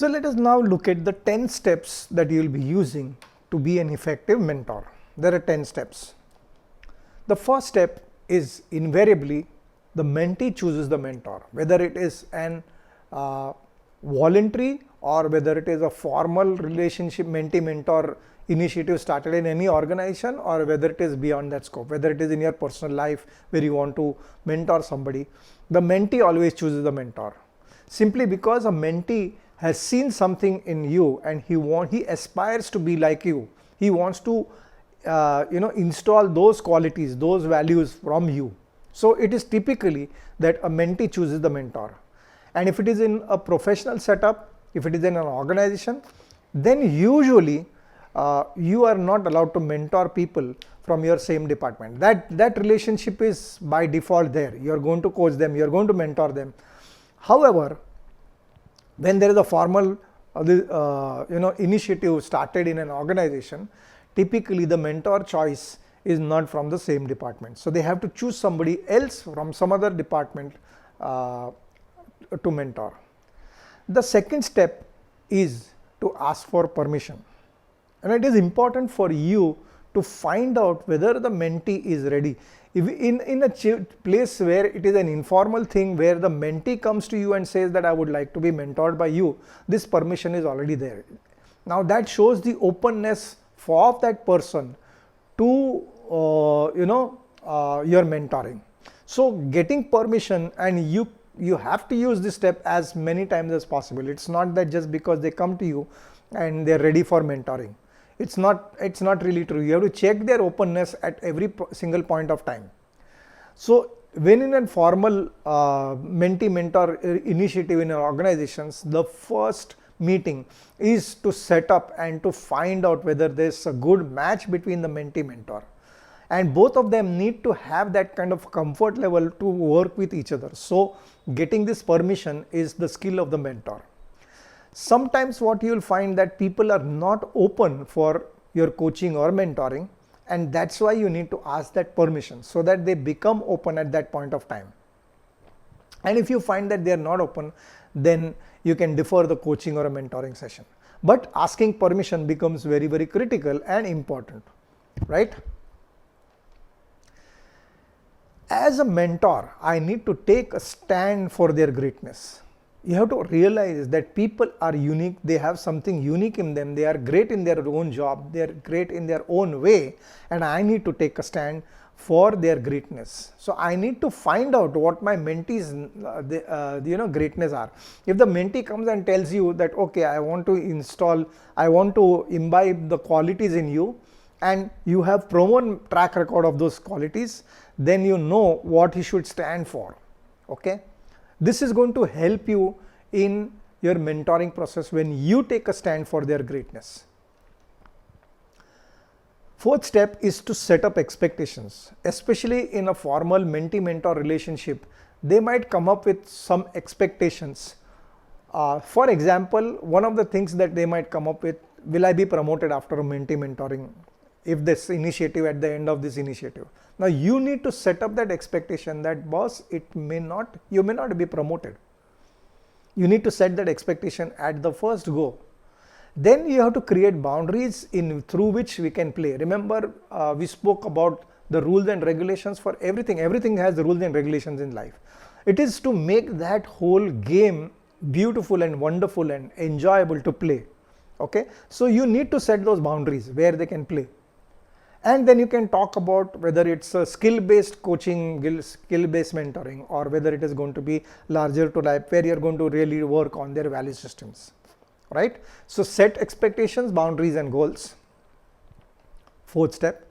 So let us now look at the 10 steps that you will be using to be an effective mentor. There are 10 steps. The first step is invariably the mentee chooses the mentor, whether it is an voluntary or whether it is a formal relationship mentee-mentor initiative started in any organization, or whether it is beyond that scope, whether it is in your personal life where you want to mentor somebody. The mentee always chooses the mentor, simply because a mentee has seen something in you and he aspires to be like you. He wants to install those qualities, those values from you. So it is typically that a mentee chooses the mentor. And if it is in a professional setup, if it is in an organization, then usually you are not allowed to mentor people from your same department. That relationship is by default there. You are going to coach them, you are going to mentor them. However, when there is a formal initiative started in an organization, typically the mentor choice is not from the same department. So they have to choose somebody else from some other department to mentor. The second step is to ask for permission. And it is important for you to find out whether the mentee is ready. If in a place where it is an informal thing, where the mentee comes to you and says that I would like to be mentored by you, this permission is already there. Now that shows the openness of that person to your mentoring. So getting permission, and you have to use this step as many times as possible. It's not that just because they come to you and they're ready for mentoring. It's not really true. You have to check their openness at every single point of time. So when in a formal mentee-mentor initiative in our organizations, the first meeting is to set up and to find out whether there's a good match between the mentee-mentor. And both of them need to have that kind of comfort level to work with each other. So getting this permission is the skill of the mentor. Sometimes what you will find that people are not open for your coaching or mentoring, and that's why you need to ask that permission so that they become open at that point of time. And if you find that they are not open, then you can defer the coaching or a mentoring session. But asking permission becomes very, very critical and important, right? As a mentor, I need to take a stand for their greatness. You have to realize that people are unique. They have something unique in them. They are great in their own job. They are great in their own way. And I need to take a stand for their greatness. So I need to find out what my mentees greatness are. If the mentee comes and tells you that, okay, I want to imbibe the qualities in you, and you have proven track record of those qualities, then you know what he should stand for. Okay. This is going to help you in your mentoring process when you take a stand for their greatness. Fourth step is to set up expectations. Especially in a formal mentee-mentor relationship, they might come up with some expectations. For example, one of the things that they might come up with, will I be promoted after a mentee-mentoring, if this initiative, at the end of this initiative. Now you need to set up that expectation that, boss, you may not be promoted. You need to set that expectation at the first go. Then you have to create boundaries through which we can play. Remember, we spoke about the rules and regulations for everything. Everything has the rules and regulations in life. It is to make that whole game beautiful and wonderful and enjoyable to play. Okay, so you need to set those boundaries where they can play. And then you can talk about whether it's a skill-based coaching, skill-based mentoring, or whether it is going to be larger to life, where you're going to really work on their value systems, right? So set expectations, boundaries, and goals. Fourth step.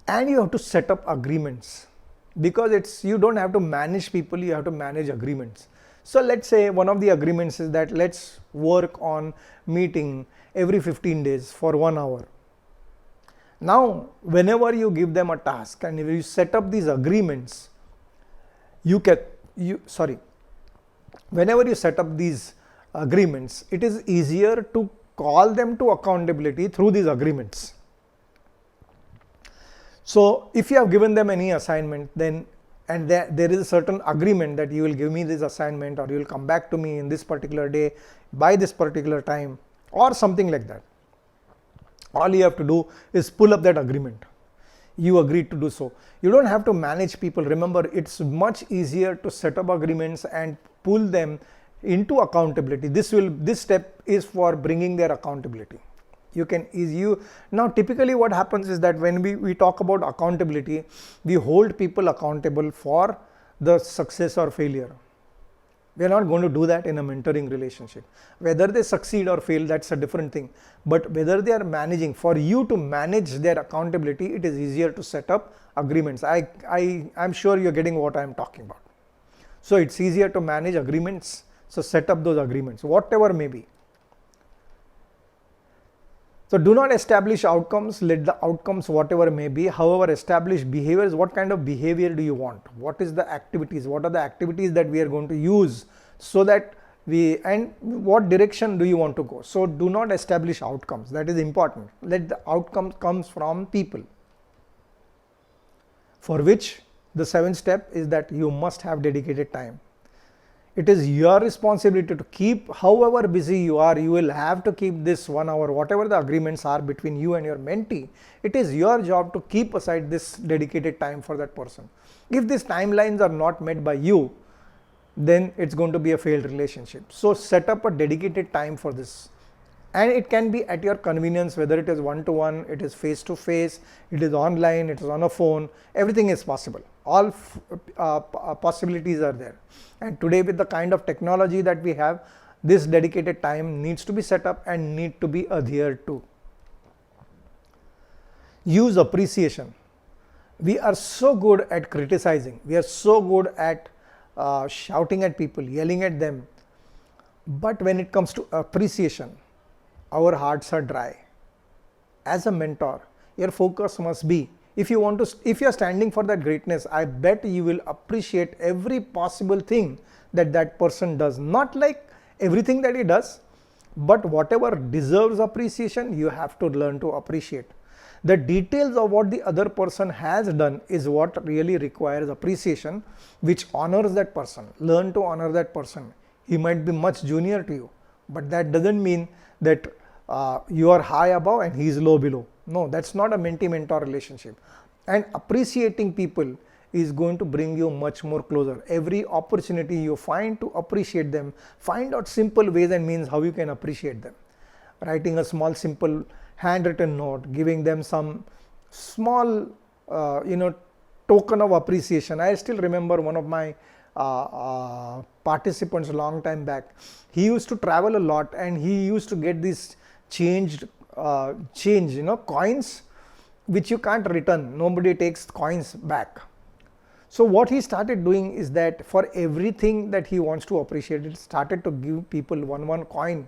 And you have to set up agreements, because you don't have to manage people, you have to manage agreements. So let's say one of the agreements is that let's work on meeting every 15 days for 1 hour. Now, whenever you give them a task and if you set up these agreements, whenever you set up these agreements, it is easier to call them to accountability through these agreements. So if you have given them any assignment, then and there is a certain agreement that you will give me this assignment, or you will come back to me in this particular day by this particular time, or something like that. All you have to do is pull up that agreement. You agreed to do so. You don't have to manage people. Remember, it's much easier to set up agreements and pull them into accountability. This step is for bringing their accountability. Now typically what happens is that when we talk about accountability, we hold people accountable for the success or failure. We are not going to do that in a mentoring relationship. Whether they succeed or fail, that's a different thing. But whether they are managing, for you to manage their accountability, it is easier to set up agreements. I'm sure you're getting what I'm talking about. So it's easier to manage agreements. So set up those agreements, whatever may be. So do not establish outcomes, let the outcomes whatever may be. However, establish behaviors. What kind of behavior do you want? What is the activities? What are the activities that we are going to use so that and what direction do you want to go? So do not establish outcomes. That is important. Let the outcome comes from people. For which the seventh step is that you must have dedicated time. It is your responsibility to keep, however busy you are, you will have to keep this 1 hour, whatever the agreements are between you and your mentee. It is your job to keep aside this dedicated time for that person. If these timelines are not met by you, then it's going to be a failed relationship. So set up a dedicated time for this. And it can be at your convenience, whether it is one-to-one, it is face-to-face, it is online, it is on a phone, everything is possible. All possibilities are there. And today with the kind of technology that we have, this dedicated time needs to be set up and need to be adhered to. Use appreciation. We are so good at criticizing. We are so good at shouting at people, yelling at them. But when it comes to appreciation, our hearts are dry. As a mentor, your focus must be, if you are standing for that greatness, I bet you will appreciate every possible thing that person does. Not like everything that he does, but whatever deserves appreciation, you have to learn to appreciate. The details of what the other person has done is what really requires appreciation, which honors that person. Learn to honor that person. He might be much junior to you, but that doesn't mean that you are high above and he is low below. No, that's not a mentee-mentor relationship. And appreciating people is going to bring you much more closer. Every opportunity you find to appreciate them, find out simple ways and means how you can appreciate them. Writing a small, simple handwritten note, giving them some small, token of appreciation. I still remember one of my participants a long time back. He used to travel a lot and he used to get these coins which you can't return. Nobody takes coins back. So what he started doing is that for everything that he wants to appreciate, he started to give people one coin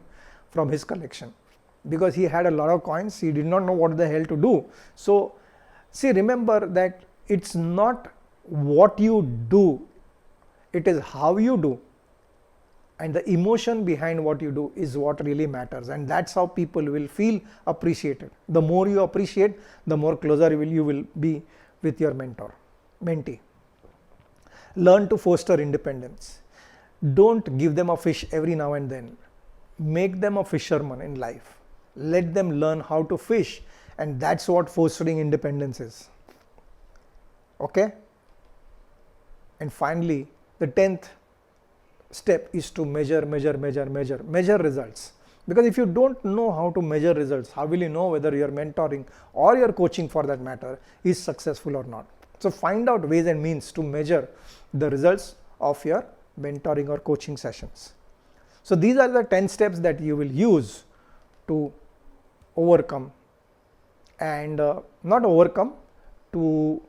from his collection. Because he had a lot of coins, he did not know what the hell to do. So see, remember that it's not what you do, it is how you do. And the emotion behind what you do is what really matters, and that's how people will feel appreciated. The more you appreciate, the more closer you will be with your mentee. Learn to foster independence. Don't give them a fish every now and then. Make them a fisherman in life. Let them learn how to fish, and that's what fostering independence is. Okay? And finally, the 10th step is to measure results. Because if you don't know how to measure results, how will you know whether your mentoring or your coaching for that matter is successful or not? So find out ways and means to measure the results of your mentoring or coaching sessions. So these are the 10 steps that you will use to overcome and not overcome, to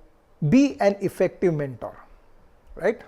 be an effective mentor, right?